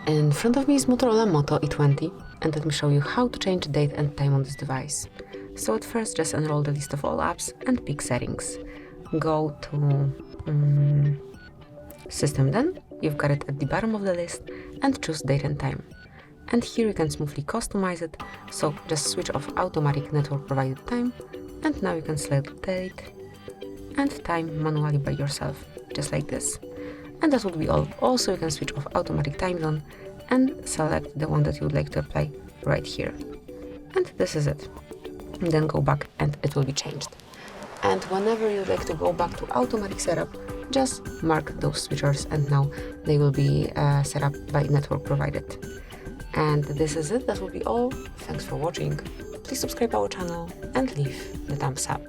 In front of me is Motorola Moto E20, and let me show you how to change the date and time on this device. So at first, just enroll the list of all apps and pick settings. Go to system, then you've got it at the bottom of the list, and choose date and time. And here you can smoothly customize it, so just switch off automatic network provided time, and now you can select date and time manually by yourself, just like this. And that would be all. Also, you can switch off automatic time zone and select the one that you would like to apply right here. And this is it. And then go back and it will be changed. And whenever you'd like to go back to automatic setup, just mark those switchers and now they will be set up by network provided. And this is it. That will be all. Thanks for watching. Please subscribe our channel and leave the thumbs up.